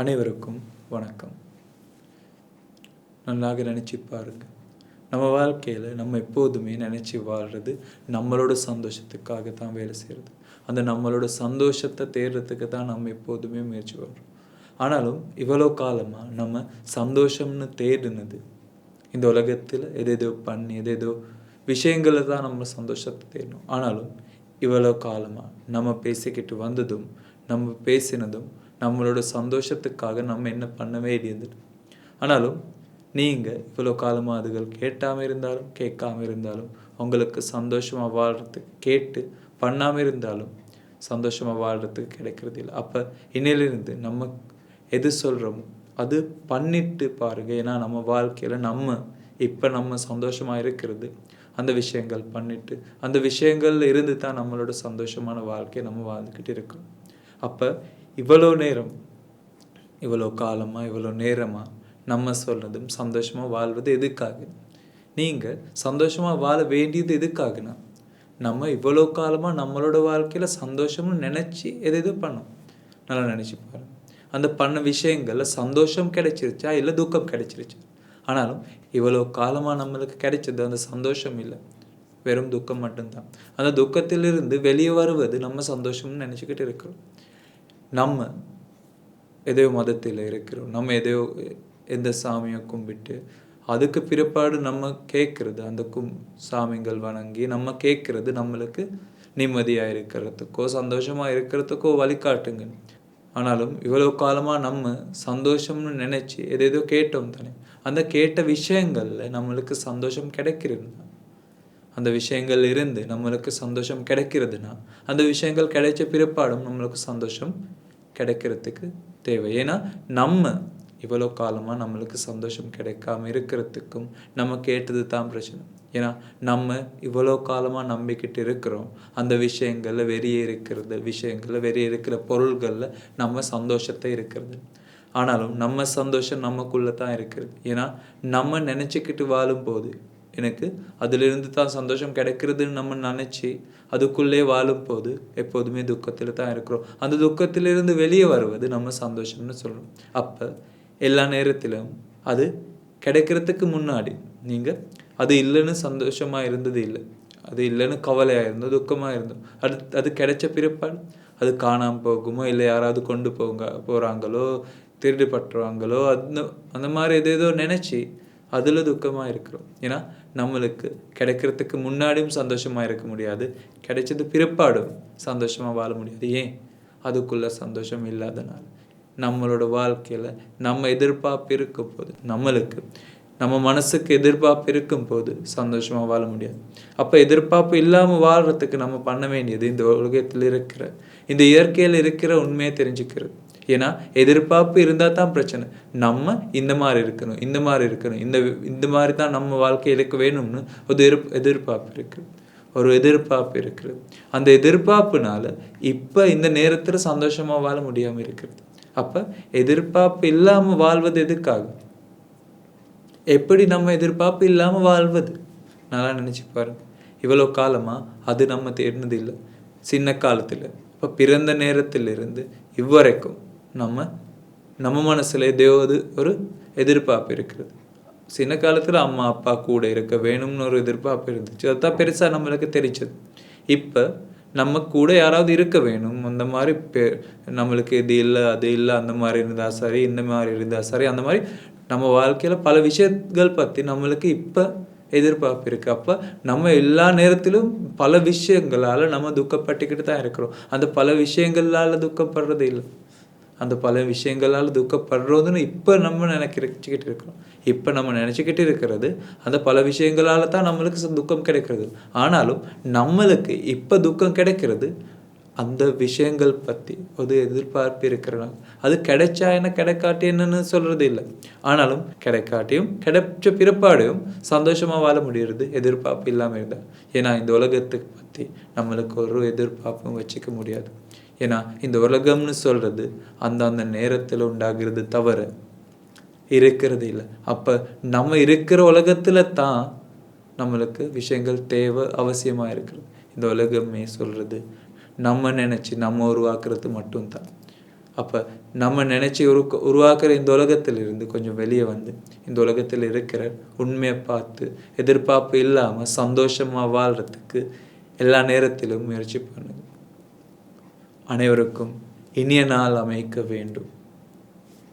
அனைவருக்கும் வணக்கம். நன்றாக நினச்சி பாருங்க. நம்ம வாழ்க்கையில் நம்ம எப்போதுமே நினச்சி வாழ்கிறது நம்மளோட சந்தோஷத்துக்காக தான் வேலை செய்கிறது. அந்த நம்மளோட சந்தோஷத்தை தேடுறதுக்கு தான் நம்ம எப்போதுமே முயற்சி பண்ணுறோம். ஆனாலும் இவ்வளோ காலமாக நம்ம சந்தோஷம்னு தேடினது இந்த உலகத்தில் எதேதோ பண்ணி எதேதோ விஷயங்களை தான் நம்ம சந்தோஷத்தை தேடணும். ஆனாலும் இவ்வளோ காலமாக நம்ம பேசிக்கிட்டு வந்ததும் நம்ம பேசினதும் நம்மளோட சந்தோஷத்துக்காக நம்ம என்ன பண்ண வேண்டியது. ஆனாலும் நீங்கள் இவ்வளோ காலமாக அதுகள் கேட்டாமல் இருந்தாலும் கேட்காமல் இருந்தாலும் உங்களுக்கு சந்தோஷமாக வாழ்கிறதுக்கு கேட்டு பண்ணாமல் இருந்தாலும் சந்தோஷமாக வாழ்கிறதுக்கு கிடைக்கிறது இல்லை. அப்போ இன்னிலிருந்து நம்ம எது சொல்கிறோமோ அது பண்ணிட்டு பாருங்கள். ஏன்னா நம்ம வாழ்க்கையில் இப்போ நம்ம சந்தோஷமாக இருக்கிறது அந்த விஷயங்கள் பண்ணிட்டு அந்த விஷயங்கள் இருந்து தான் நம்மளோட சந்தோஷமான வாழ்க்கையை நம்ம வாழ்ந்துக்கிட்டு இருக்கோம். அப்போ இவ்வளோ நேரம் இவ்வளோ காலமாக இவ்வளோ நேரமாக நம்ம சொல்கிறதும் சந்தோஷமாக வாழ்வது எதுக்காக? நீங்கள் சந்தோஷமாக வாழ வேண்டியது எதுக்காகனா நம்ம இவ்வளோ காலமாக நம்மளோட வாழ்க்கையில் சந்தோஷம்னு நினச்சி எது பண்ணோம். நல்லா நினச்சி பாருங்கள். அந்த பண்ண விஷயங்களில் சந்தோஷம் கிடைச்சிருச்சா இல்லை துக்கம் கிடைச்சிருச்சா? ஆனாலும் இவ்வளோ காலமாக நம்மளுக்கு கிடைச்சது அந்த சந்தோஷம் இல்லை, வெறும் துக்கம் மட்டும்தான். அந்த துக்கத்திலிருந்து வெளியே வருவது நம்ம சந்தோஷம்னு நினச்சிக்கிட்டு இருக்கிறோம். நம்ம எதையோ மதத்தில் இருக்கிறோம், நம்ம எதையோ எந்த சாமியை கும்பிட்டு அதுக்கு பிற்பாடு நம்ம கேட்குறது அந்த சாமிகள் வணங்கி நம்ம கேட்குறது நம்மளுக்கு நிம்மதியாக இருக்கிறதுக்கோ சந்தோஷமாக இருக்கிறதுக்கோ வழிகாட்டுங்க. ஆனாலும் இவ்வளோ காலமாக நம்ம சந்தோஷம்னு நினச்சி எதேதோ கேட்டோம் தானே. அந்த கேட்ட விஷயங்களில் நம்மளுக்கு சந்தோஷம் கிடைக்கிறதுனா அந்த விஷயங்கள் இருந்து நம்மளுக்கு சந்தோஷம் கிடைக்கிறதுனா அந்த விஷயங்கள் கிடைச்ச பிற்பாடும் நம்மளுக்கு சந்தோஷம் கிடைக்கிறதுக்கு தேவை. ஏன்னா நம்ம இவ்வளோ காலமாக நம்மளுக்கு சந்தோஷம் கிடைக்காம இருக்கிறதுக்கும் நம்ம கேட்டது தான் பிரச்சனை. ஏன்னா நம்ம இவ்வளோ காலமாக நம்பிக்கிட்டு இருக்கிறோம் அந்த விஷயங்களில் வெளியே இருக்கிற பொருள்களில் நம்ம சந்தோஷத்தை இருக்கிறது. ஆனாலும் நம்ம சந்தோஷம் நமக்குள்ளே தான் இருக்கிறது. ஏன்னா நம்ம நினச்சிக்கிட்டு வாழும்போது எனக்கு அதிலிருந்து தான் சந்தோஷம் கிடைக்கிறதுன்னு நம்ம நினச்சி அதுக்குள்ளே வாழும்போது எப்போதுமே துக்கத்தில் தான் இருக்கிறோம். அந்த துக்கத்திலிருந்து வெளியே வருவது நம்ம சந்தோஷம்னு சொல்லணும். அப்போ எல்லா நேரத்திலும் அது கிடைக்கிறதுக்கு முன்னாடி நீங்கள் அது இல்லைன்னு சந்தோஷமாக இருந்தது இல்லை, அது இல்லைன்னு கவலையாக இருந்தோம், துக்கமாக இருந்தோம். அது கிடைச்ச பிற்பாடு அது காணாமல் போகுமோ இல்லை யாராவது கொண்டு போகிறாங்களோ திருடி பட்டுருவாங்களோ அந்த மாதிரி எதேதோ நினச்சி அதில் துக்கமாக இருக்கிறோம். ஏன்னா நம்மளுக்கு கிடைக்கிறதுக்கு முன்னாடியும் சந்தோஷமாக இருக்க முடியாது, கிடைச்சது பிற்பாடும் சந்தோஷமாக வாழ முடியாது. ஏன்? அதுக்குள்ளே சந்தோஷம் இல்லாதனால. நம்மளோட வாழ்க்கையில் நம்ம எதிர்பார்ப்பு இருக்கும் போது நம்ம மனசுக்கு எதிர்பார்ப்பு இருக்கும் போது சந்தோஷமாக வாழ முடியாது. அப்போ எதிர்பார்ப்பு இல்லாமல் வாழ்கிறதுக்கு நம்ம பண்ண வேண்டியது இந்த உலகத்தில் இருக்கிற இந்த இயற்கையில் இருக்கிற உண்மையை தெரிஞ்சுக்கிறது. ஏன்னா எதிர்பார்ப்பு இருந்தால் தான் பிரச்சனை. நம்ம இந்த மாதிரி இருக்கணும் இந்த மாதிரி தான் நம்ம வாழ்க்கையிலுக்கு வேணும்னு ஒரு எதிர்பார்ப்பு இருக்கிறது. அந்த எதிர்பார்ப்புனால இப்போ இந்த நேரத்தில் சந்தோஷமாக வாழ முடியாமல் இருக்கிறது. அப்போ எதிர்பார்ப்பு இல்லாமல் வாழ்வது எதுக்காக? எப்படி நம்ம எதிர்பார்ப்பு இல்லாமல் வாழ்வது? நல்லா நினச்சி பாருங்க. இவ்வளோ காலமாக அது நம்ம தேடினது இல்லை. சின்ன காலத்தில் இப்போ பிறந்த நேரத்திலிருந்து இவ்வரைக்கும் நம்ம மனசில் ஏதாவது ஒரு எதிர்பார்ப்பு இருக்கிறது. சின்ன காலத்தில் அம்மா அப்பா கூட இருக்க வேணும்னு ஒரு எதிர்பார்ப்பு இருந்துச்சு. அதுதான் பெருசாக நம்மளுக்கு தெரிஞ்சது. இப்போ நம்ம கூட யாராவது இருக்க வேணும், அந்த மாதிரி நம்மளுக்கு இது இல்லை அது இல்லை, அந்த மாதிரி இருந்தால் சரி இந்த மாதிரி இருந்தால் சரி, அந்த மாதிரி நம்ம வாழ்க்கையில் பல விஷயங்கள் பற்றி நம்மளுக்கு இப்போ எதிர்பார்ப்பு இருக்குது. அப்போ நம்ம எல்லா நேரத்திலும் பல விஷயங்களால் நம்ம துக்கப்பட்டுக்கிட்டு தான் இருக்கிறோம். அந்த பல விஷயங்களால் துக்கப்படுறது இல்லை, அந்த பல விஷயங்களால் துக்கப்படுறதுன்னு இப்போ நம்ம நினச்சிக்கிட்டு இருக்கிறோம். இப்போ நம்ம நினச்சிக்கிட்டு இருக்கிறது அந்த பல விஷயங்களால் தான் நம்மளுக்கு துக்கம் கிடைக்கிறது. ஆனாலும் நம்மளுக்கு இப்போ துக்கம் கிடைக்கிறது அந்த விஷயங்கள் பற்றி ஒரு எதிர்பார்ப்பு இருக்கிறனால. அது கிடைச்சா என்ன கிடைக்காட்டி என்னன்னு சொல்கிறது இல்லை. ஆனாலும் கிடைக்காட்டியும் கிடைச்ச பிற்பாடையும் சந்தோஷமாக வாழ முடிகிறது எதிர்பார்ப்பு இல்லாமல் இருந்தால். ஏன்னா இந்த உலகத்துக்கு பற்றி நம்மளுக்கு ஒரு எதிர்பார்ப்பும் வச்சுக்க முடியாது. ஏன்னா இந்த உலகம்னு சொல்கிறது அந்த நேரத்தில் உண்டாகிறது தவிர இருக்கிறது இல்லை. அப்போ நம்ம இருக்கிற உலகத்தில் தான் நம்மளுக்கு விஷயங்கள் தேவை அவசியமாக இருக்கிறது. இந்த உலகமே சொல்கிறது நம்ம நினச்சி நம்ம உருவாக்குறது மட்டும்தான். அப்போ நம்ம நினச்சி உருவாக்குற இந்த உலகத்தில் இருந்து கொஞ்சம் வெளியே வந்து இந்த உலகத்தில் இருக்கிற உண்மையை பார்த்து எதிர்பார்ப்பு இல்லாமல் சந்தோஷமாக வாழ்கிறதுக்கு எல்லா நேரத்திலும் முயற்சி பண்ணுங்க. அனைவருக்கும் இனிய நாள் அமைக்க வேண்டும்.